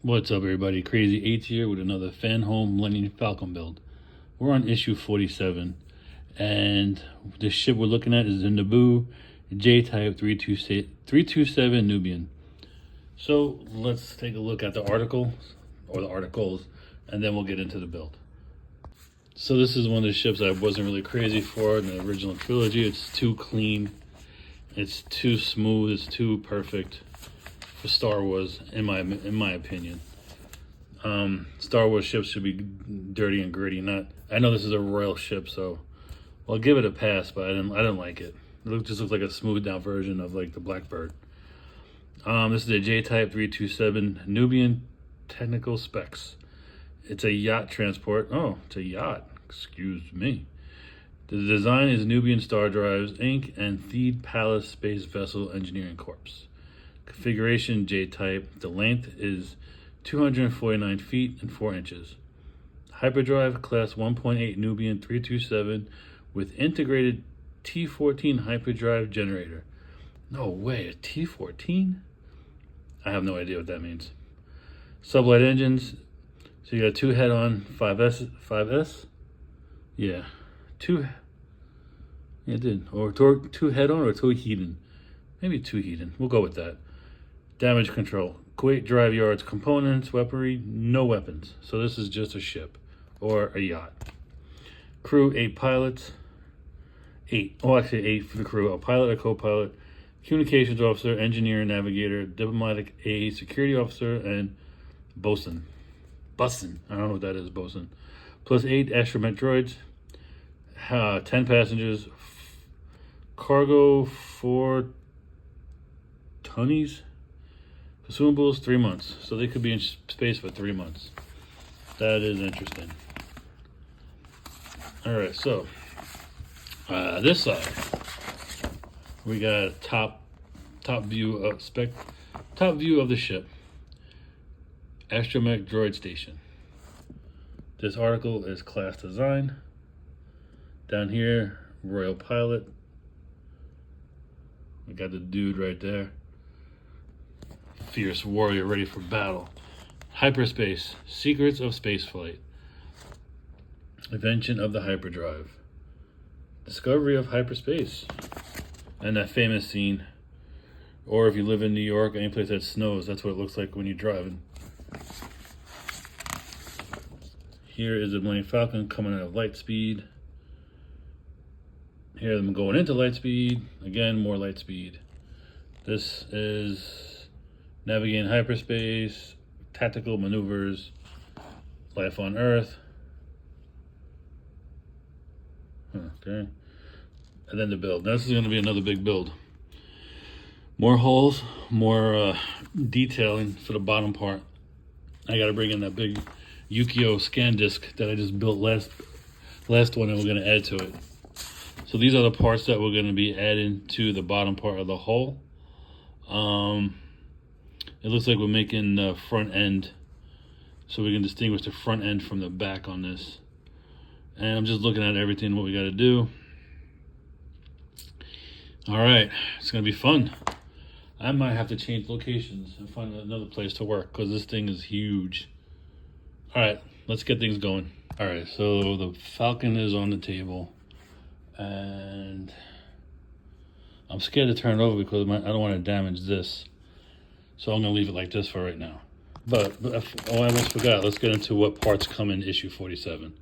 What's up, everybody? Crazy 8 here with another Fanhome Millennium Falcon build. We're on issue 47, and the ship we're looking at is the Naboo J-Type 327 Nubian. So let's take a look at the article, or the articles, and then we'll get into the build. So this is one of the ships I wasn't really crazy for in the original trilogy. It's too clean, it's too smooth, it's too perfect for Star Wars, in my opinion. Star Wars ships should be dirty and gritty. Not. I know this is a royal ship, so I'll give it a pass. But I didn't like it. It just looks like a smoothed down version of like the Blackbird. This is a J-Type 327 Nubian technical specs. It's a yacht transport. Oh, it's a yacht. Excuse me. The design is Nubian Star Drives Inc. and Theed Palace Space Vessel Engineering Corps. Configuration J-Type. The length is 249 feet and 4 inches. Hyperdrive Class 1.8 Nubian 327 with integrated T14 hyperdrive generator. No way, a T14? I have no idea what that means. Sublight engines. So you got two head-on 5S? Yeah. Yeah, it did. Or two head-on or two heat-in. Maybe two heat-in. We'll go with that. Damage control. Kuwait drive yards, components, weaponry, no weapons. So this is just a ship or a yacht. Crew, 8 pilots. 8. Oh, actually 8 for the crew. A pilot, a co-pilot, communications officer, engineer, navigator, diplomatic aide, security officer, and bosun. Bussin. I don't know what that is, bosun. Plus 8 astromech droids. 10 passengers. Cargo 4 tonnies. Consumables 3 months, so they could be in space for 3 months. That is interesting. All right, so this side we got a top view of the ship. Astromech droid station. This article is class design. Down here, royal pilot. We got the dude right there. Fierce warrior ready for battle. Hyperspace. Secrets of spaceflight. Invention of the hyperdrive. Discovery of hyperspace. And that famous scene. Or if you live in New York, any place that snows, that's what it looks like when you're driving. Here is the Millennium Falcon coming out of light speed. Here them going into light speed. Again, more light speed. This is navigating hyperspace, tactical maneuvers, life on Earth. Okay. And then the build. Now, this is going to be another big build. More holes, more detailing for the bottom part. I got to bring in that big Yukio scan disc that I just built last one, and we're going to add to it. So these are the parts that we're going to be adding to the bottom part of the hull. It looks like we're making the front end, so we can distinguish the front end from the back on this. And I'm just looking at everything, what we got to do. All right, it's going to be fun. I might have to change locations and find another place to work because this thing is huge. All right, let's get things going. All right, so the Falcon is on the table, and I'm scared to turn it over because I don't want to damage this. So I'm going to leave it like this for right now. But I almost forgot. Let's get into what parts come in issue 47.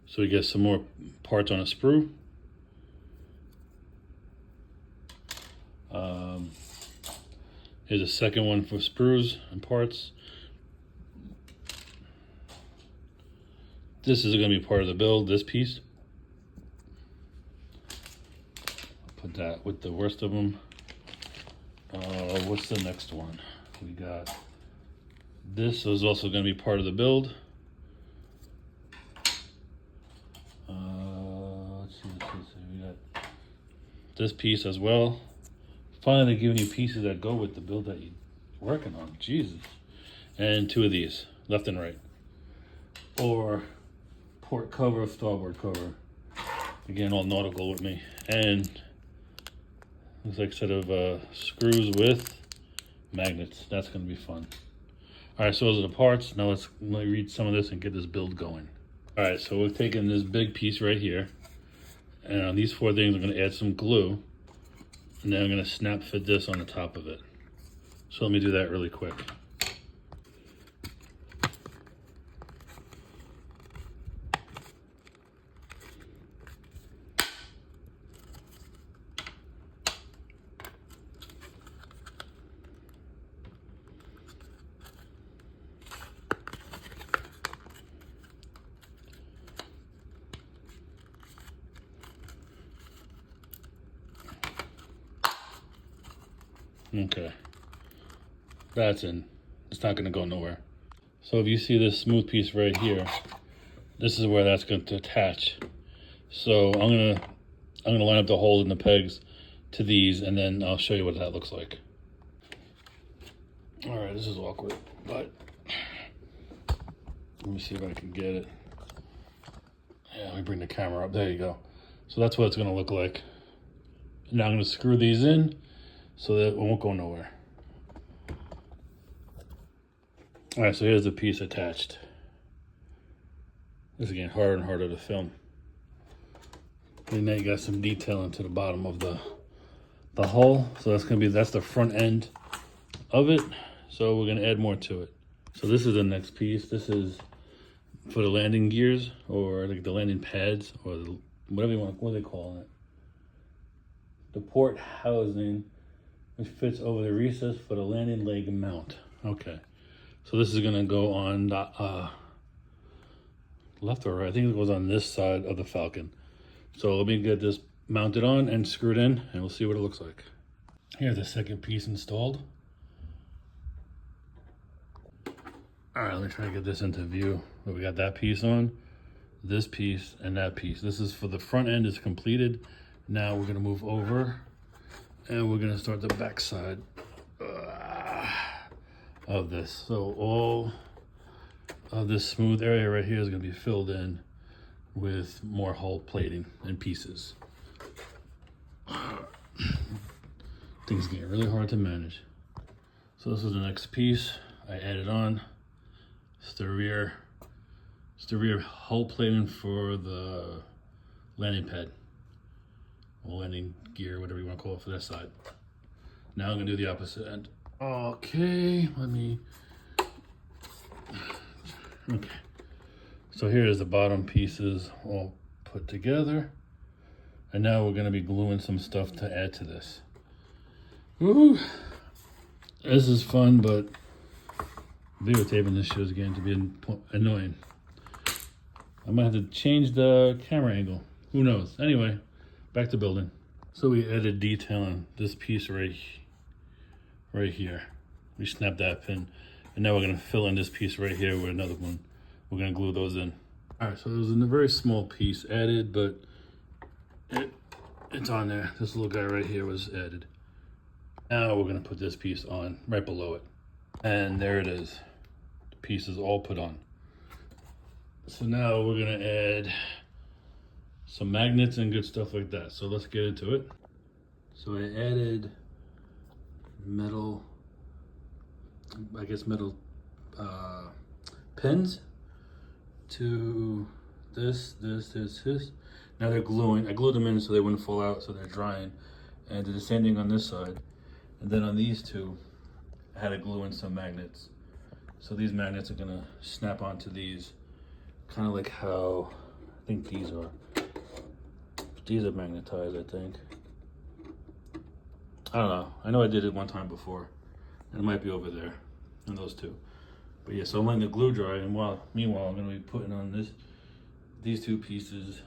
So we get some more parts on a sprue. Here's a second one for sprues and parts. This is going to be part of the build, this piece. Put that with the worst of them. What's the next one? We got this is also going to be part of the build. Let's see. We got this piece as well. Finally giving you pieces that go with the build that you're working on. Jesus. And 2 of these, left and right. Or port cover, starboard cover. Again, all nautical with me. And looks like a set of screws with magnets. That's going to be fun. All right, so those are the parts. Now let me read some of this and get this build going. All right, so we're taking this big piece right here, and on these 4 things, I'm going to add some glue, and then I'm going to snap fit this on the top of it. So let me do that really quick. Okay, that's in. It's not going to go nowhere. So if you see this smooth piece right here, this is where that's going to attach. So I'm gonna line up the hole in the pegs to these, and then I'll show you what that looks like. All right, this is awkward, but let me see if I can get it. Yeah, let me bring the camera up. There you go. So that's what it's going to look like. Now I'm going to screw these in so that it won't go nowhere. All right, so here's the piece attached. This is getting harder and harder to film. And now you got some detail into the bottom of the hull. So that's the front end of it. So we're gonna add more to it. So this is the next piece. This is for the landing gears, or like the landing pads, or whatever you want. What do they call it? The port housing, which fits over the recess for the landing leg mount. Okay. So this is gonna go on the left or right. I think it goes on this side of the Falcon. So let me get this mounted on and screwed in, and we'll see what it looks like. Here's the second piece installed. All right, let me try to get this into view. But we got that piece on, this piece, and that piece. This is for the front end is completed. Now we're gonna move over, and we're gonna start the back side of this. So all of this smooth area right here is gonna be filled in with more hull plating and pieces. Things getting really hard to manage. So this is the next piece I added on. It's the rear hull plating for the landing pad, or landing gear, whatever you want to call it, for that side. Now I'm gonna do the opposite end. Okay, okay. So here's the bottom pieces all put together. And now we're gonna be gluing some stuff to add to this. Woo! This is fun, but videotaping this show is getting to be annoying. I might have to change the camera angle. Who knows? Anyway, back to building. So we added detail on this piece right here. We snapped that pin. And now we're gonna fill in this piece right here with another one. We're gonna glue those in. All right, so there's a very small piece added, but it's on there. This little guy right here was added. Now we're gonna put this piece on right below it. And there it is. The piece is all put on. So now we're gonna add some magnets and good stuff like that. So let's get into it. So I added metal pins to this. Now they're gluing. I glued them in so they wouldn't fall out, so they're drying. And I did the same thing on this side. And then on these two, I had to glue in some magnets. So these magnets are gonna snap onto these, kind of like how I think these are. These are magnetized, I think. I don't know. I know I did it one time before. And it might be over there, and those two. But yeah, so I'm letting the glue dry, and meanwhile, I'm gonna be putting on these two pieces,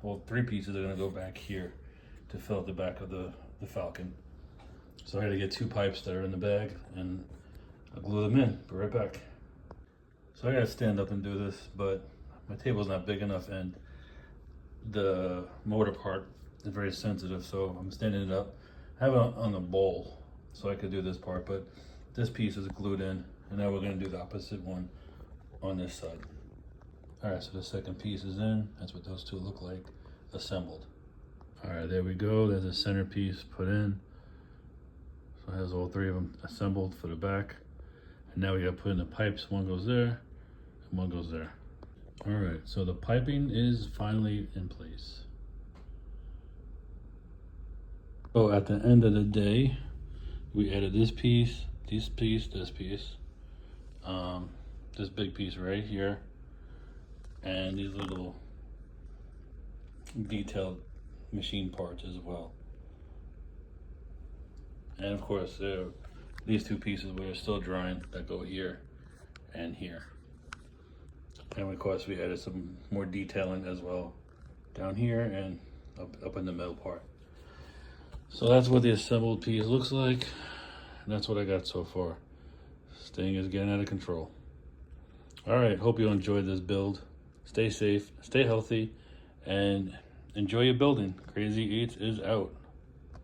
well, 3 pieces are gonna go back here to fill out the back of the Falcon. So I had to get 2 pipes that are in the bag, and I'll glue them in. Be right back. So I gotta stand up and do this, but my table's not big enough, and the motor part is very sensitive, so I'm standing it up. I have it on the bowl, so I could do this part, but this piece is glued in, and now we're gonna do the opposite one on this side. All right, so the second piece is in. That's what those two look like, assembled. All right, there we go. There's a center piece put in. So So it has all three of them assembled for the back. And now we gotta put in the pipes. One goes there and one goes there. All right, so the piping is finally in place. So at the end of the day, we added this piece, this piece, this piece, this big piece right here, and these little detailed machine parts as well. And of course, these two pieces which are still drying that go here and here. And of course, we added some more detailing as well down here and up in the middle part. So that's what the assembled piece looks like. And that's what I got so far. This thing is getting out of control. All right, hope you enjoyed this build. Stay safe, stay healthy, and enjoy your building. Crazy Eats is out.